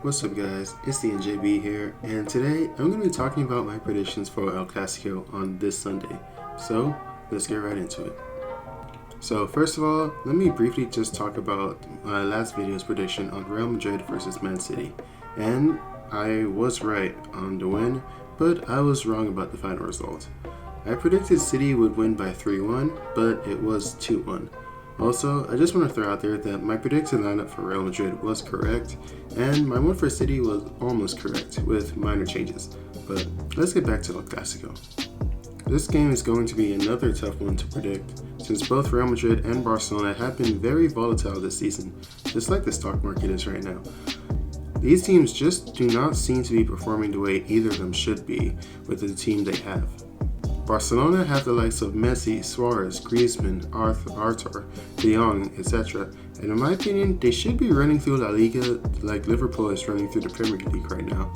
What's up guys, it's the NJB here, and today I'm going to be talking about my predictions for El Clasico on this Sunday. So, let's get right into it. So first of all, let me briefly just talk about my last video's prediction on Real Madrid versus Man City. And I was right on the win, but I was wrong about the final result. I predicted City would win by 3-1, but it was 2-1. Also, I just want to throw out there that my predicted lineup for Real Madrid was correct, and my one for City was almost correct, with minor changes. But let's get back to El Clasico. This game is going to be another tough one to predict, since both Real Madrid and Barcelona have been very volatile this season, just like the stock market is right now. These teams just do not seem to be performing the way either of them should be with the team they have. Barcelona have the likes of Messi, Suarez, Griezmann, Arthur, De Jong, etc. And in my opinion, they should be running through La Liga like Liverpool is running through the Premier League right now.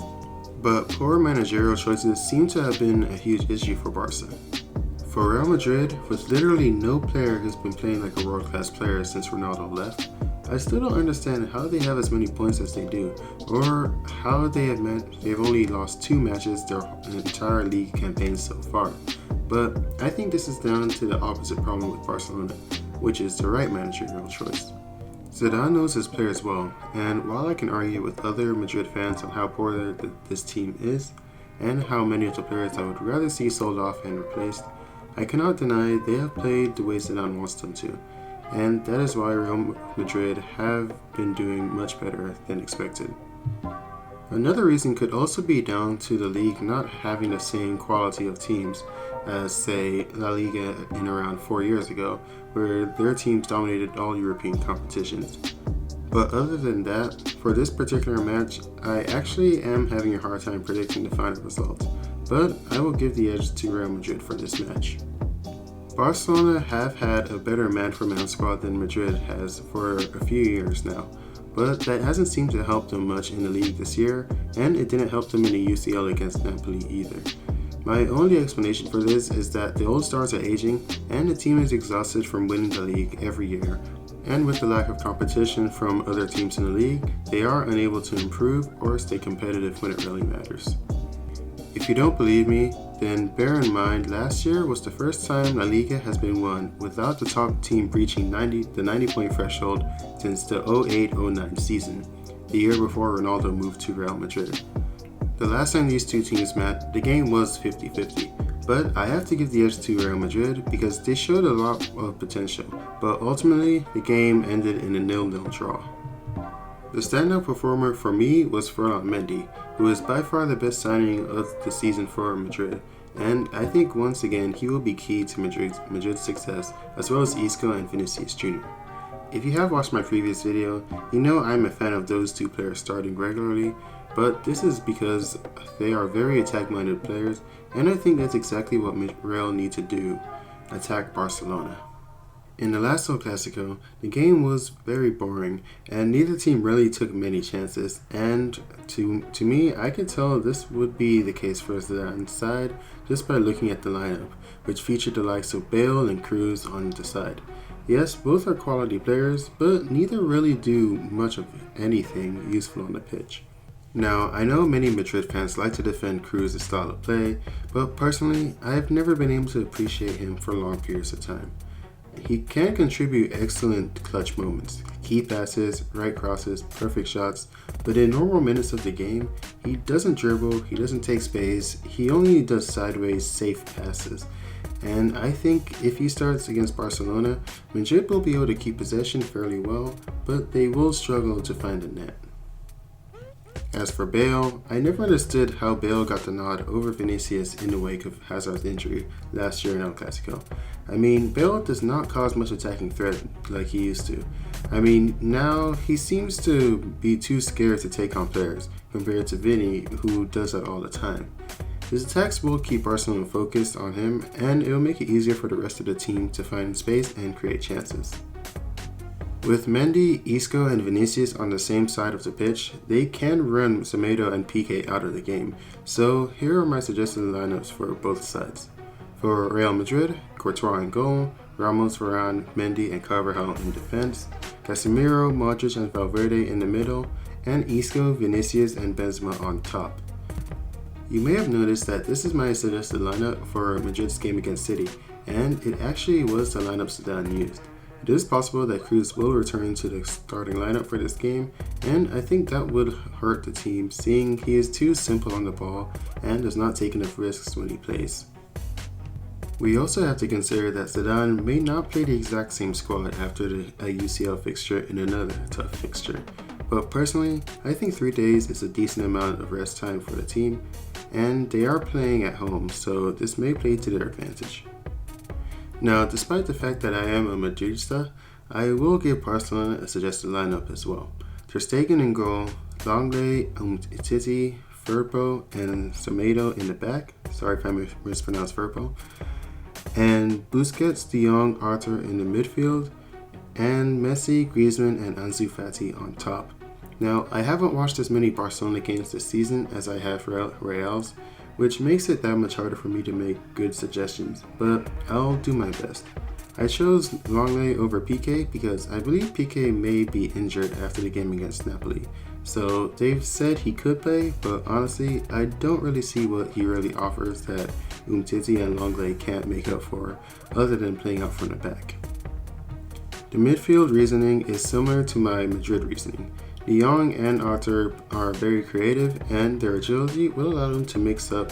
But poor managerial choices seem to have been a huge issue for Barca. For Real Madrid, with literally no player who's been playing like a world-class player since Ronaldo left, I still don't understand how they have as many points as they do, or how they've only lost 2 matches their entire league campaign so far. But I think this is down to the opposite problem with Barcelona, which is the right managerial choice. Zidane knows his players well, and while I can argue with other Madrid fans on how poor this team is, and how many of the players I would rather see sold off and replaced, I cannot deny they have played the way Zidane wants them to, and that is why Real Madrid have been doing much better than expected. Another reason could also be down to the league not having the same quality of teams as, say, La Liga in around 4 years ago, where their teams dominated all European competitions. But other than that, for this particular match, I actually am having a hard time predicting the final result, but I will give the edge to Real Madrid for this match. Barcelona have had a better man-for-man squad than Madrid has for a few years now, but that hasn't seemed to help them much in the league this year, and it didn't help them in the UCL against Napoli either. My only explanation for this is that the old stars are aging, and the team is exhausted from winning the league every year, and with the lack of competition from other teams in the league, they are unable to improve or stay competitive when it really matters. If you don't believe me, then bear in mind last year was the first time La Liga has been won without the top team breaching the 90-point threshold since the 08-09 season, the year before Ronaldo moved to Real Madrid. The last time these two teams met, the game was 50-50, but I have to give the edge to Real Madrid because they showed a lot of potential, but ultimately the game ended in a 0-0 draw. The standout performer for me was Ferland Mendy, who is by far the best signing of the season for Madrid, and I think once again he will be key to Madrid's success, as well as Isco and Vinicius Jr. If you have watched my previous video, you know I'm a fan of those two players starting regularly, but this is because they are very attack-minded players, and I think that's exactly what Real need to do, attack Barcelona. In the last El Clasico, the game was very boring, and neither team really took many chances, and to me, I could tell this would be the case for Zidane's side just by looking at the lineup, which featured the likes of Bale and Cruz on the side. Yes, both are quality players, but neither really do much of anything useful on the pitch. Now, I know many Madrid fans like to defend Cruz's style of play, but personally, I have never been able to appreciate him for long periods of time. He can contribute excellent clutch moments, key passes, right crosses, perfect shots, but in normal minutes of the game, he doesn't dribble, he doesn't take space, he only does sideways, safe passes. And I think if he starts against Barcelona, Madrid will be able to keep possession fairly well, but they will struggle to find the net. As for Bale, I never understood how Bale got the nod over Vinicius in the wake of Hazard's injury last year in El Clasico. I mean, Bale does not cause much attacking threat like he used to. I mean, now he seems to be too scared to take on players compared to Vinny, who does that all the time. His attacks will keep Barcelona focused on him, and it will make it easier for the rest of the team to find space and create chances. With Mendy, Isco, and Vinicius on the same side of the pitch, they can run Semedo and Piqué out of the game, so here are my suggested lineups for both sides. For Real Madrid, Courtois in goal, Ramos, Varane, Mendy, and Carvajal in defense, Casemiro, Modric, and Valverde in the middle, and Isco, Vinicius, and Benzema on top. You may have noticed that this is my suggested lineup for Madrid's game against City, and it actually was the lineup Zidane used. It is possible that Cruz will return to the starting lineup for this game, and I think that would hurt the team, seeing he is too simple on the ball and does not take enough risks when he plays. We also have to consider that Zidane may not play the exact same squad after a UCL fixture in another tough fixture, but personally, I think 3 days is a decent amount of rest time for the team, and they are playing at home, so this may play to their advantage. Now, despite the fact that I am a Madridista, I will give Barcelona a suggested lineup as well. Ter Stegen in goal, Longley, Umtiti, Firpo, and Semedo in the back. Sorry if I mispronounced Firpo. And Busquets, De Jong, Arthur in the midfield, and Messi, Griezmann, and Ansu Fati on top. Now, I haven't watched as many Barcelona games this season as I have Real's, which makes it that much harder for me to make good suggestions, but I'll do my best. I chose Longley over Piqué because I believe Piqué may be injured after the game against Napoli. So they've said he could play, but honestly, I don't really see what he really offers that Umtiti and Longley can't make up for, other than playing out from the back. The midfield reasoning is similar to my Madrid reasoning. De Jong and Arthur are very creative, and their agility will allow them to mix up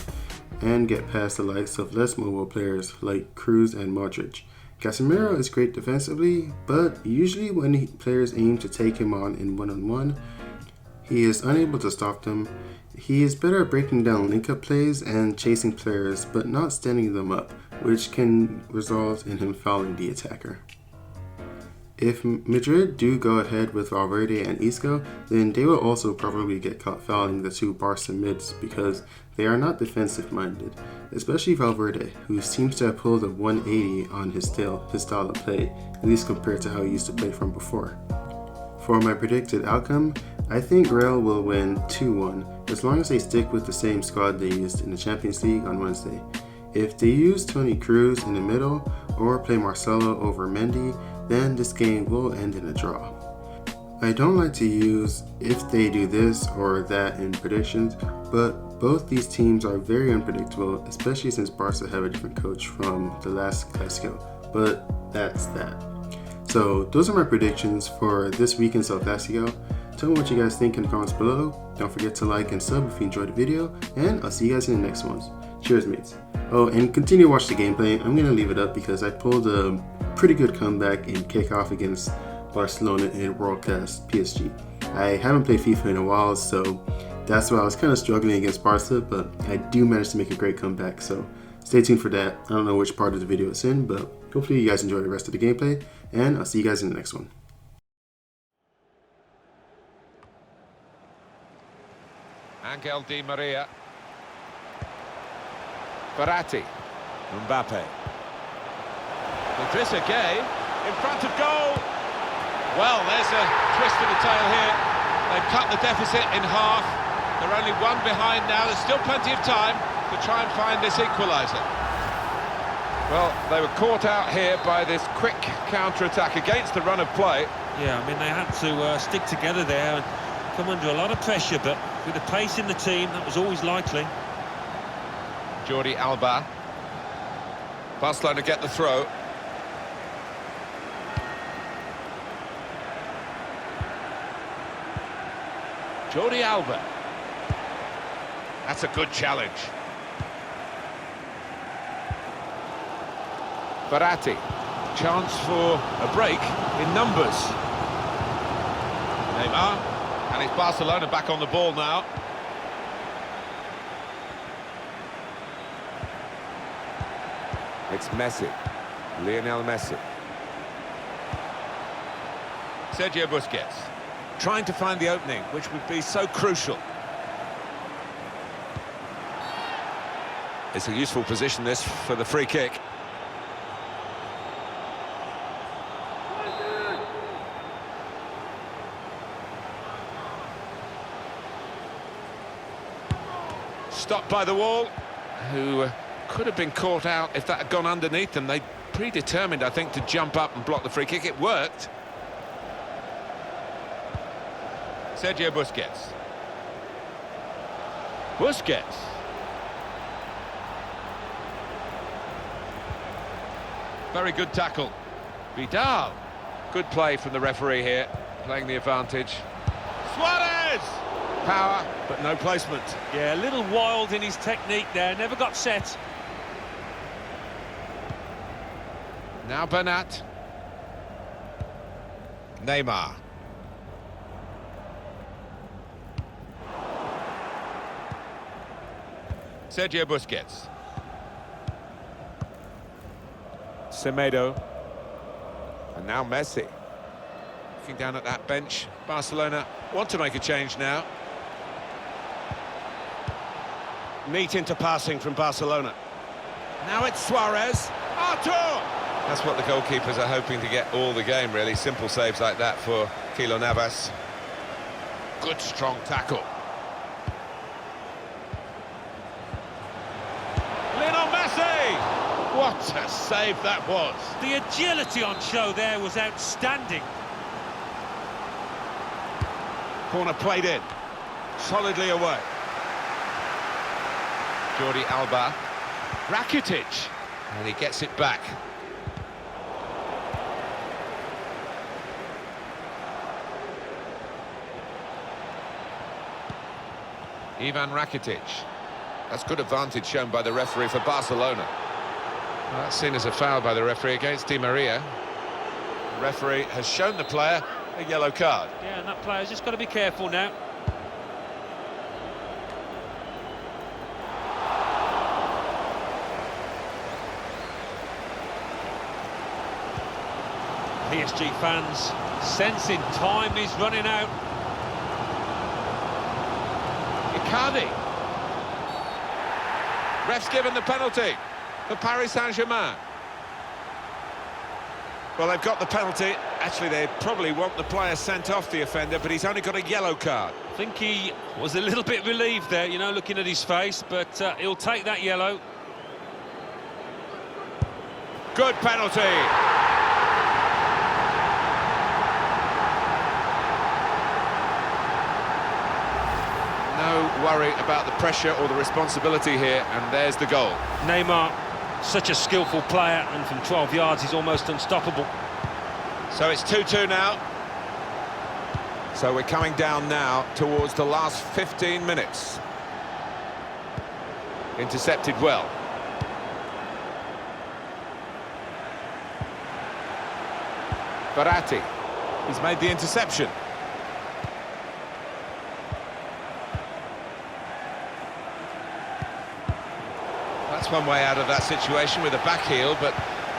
and get past the likes of less mobile players like Cruz and Modric. Casemiro is great defensively, but usually when players aim to take him on in one-on-one, he is unable to stop them. He is better at breaking down link-up plays and chasing players, but not standing them up, which can result in him fouling the attacker. If Madrid do go ahead with Valverde and Isco, then they will also probably get caught fouling the two Barca mids because they are not defensive minded, especially Valverde, who seems to have pulled a 180 on his style of play, at least compared to how he used to play from before. For my predicted outcome, I think Real will win 2-1 as long as they stick with the same squad they used in the Champions League on Wednesday. If they use Toni Kroos in the middle or play Marcelo over Mendy, then this game will end in a draw. I don't like to use if they do this or that in predictions, but both these teams are very unpredictable, especially since Barca have a different coach from the last Clasico, but that's that. So those are my predictions for this weekend's El Clasico. Tell me what you guys think in the comments below. Don't forget to like and sub if you enjoyed the video, and I'll see you guys in the next ones. Cheers, mates. Oh, and continue to watch the gameplay. I'm going to leave it up because I pulled a pretty good comeback in kickoff against Barcelona in World Class PSG. I haven't played FIFA in a while, so that's why I was kind of struggling against Barca, but I do manage to make a great comeback, so stay tuned for that. I don't know which part of the video it's in, but hopefully you guys enjoy the rest of the gameplay, and I'll see you guys in the next one. Angel Di Maria. Verratti. Mbappe. Idrissa Gueye in front of goal. Well, there's a twist of the tail here. They've cut the deficit in half. They're only one behind now. There's still plenty of time to try and find this equaliser. Well, they were caught out here by this quick counter-attack against the run of play. Yeah, I mean, they had to stick together there and come under a lot of pressure, but with the pace in the team, that was always likely. Jordi Alba. Barcelona get the throw. Jordi Alba. That's a good challenge. Verratti. Chance for a break in numbers. Neymar. And it's Barcelona back on the ball now. It's Messi. Lionel Messi. Sergio Busquets. Trying to find the opening, which would be so crucial. It's a useful position, this, for the free kick. Stopped by the wall, who could have been caught out if that had gone underneath them. They predetermined, I think, to jump up and block the free kick. It worked. Sergio Busquets. Busquets. Very good tackle. Vidal. Good play from the referee here, playing the advantage. Suarez! Power, but no placement. Yeah, a little wild in his technique there, never got set. Now Bernat. Neymar. Sergio Busquets. Semedo. And now Messi. Looking down at that bench, Barcelona want to make a change now. Neat into passing from Barcelona. Now it's Suarez. Artur! That's what the goalkeepers are hoping to get all the game, really. Simple saves like that for Kilo Navas. Good, strong tackle. Lionel Messi! What a save that was. The agility on show there was outstanding. Corner played in. Solidly away. Jordi Alba. Rakitic. And he gets it back. Ivan Rakitic. That's good advantage shown by the referee for Barcelona. Well, that's seen as a foul by the referee against Di Maria. The referee has shown the player a yellow card. Yeah, and that player's just got to be careful now. PSG fans sensing time is running out. Icardi. Ref's given the penalty for Paris Saint-Germain. Well, they've got the penalty. Actually, they probably want the player sent off, the offender, but he's only got a yellow card. I think he was a little bit relieved there, you know, looking at his face, but he'll take that yellow. Good penalty. No worry about the pressure or the responsibility here, and there's the goal. Neymar, such a skillful player, and from 12 yards he's almost unstoppable. So it's 2-2 now. So we're coming down now towards the last 15 minutes. Intercepted well. Verratti. He's made the interception. That's one way out of that situation with a back heel, but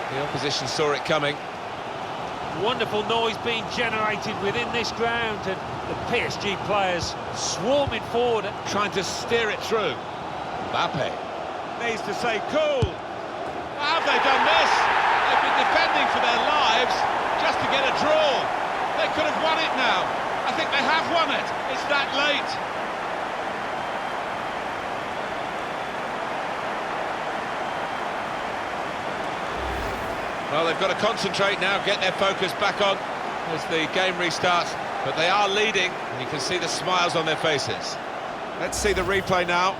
the opposition saw it coming. Wonderful noise being generated within this ground, and the PSG players swarming forward. Trying to steer it through. Mbappe needs to say cool. How have they done this? They've been defending for their lives just to get a draw. They could have won it now. I think they have won it. It's that late. Well, they've got to concentrate now, get their focus back on as the game restarts. But they are leading, and you can see the smiles on their faces. Let's see the replay now.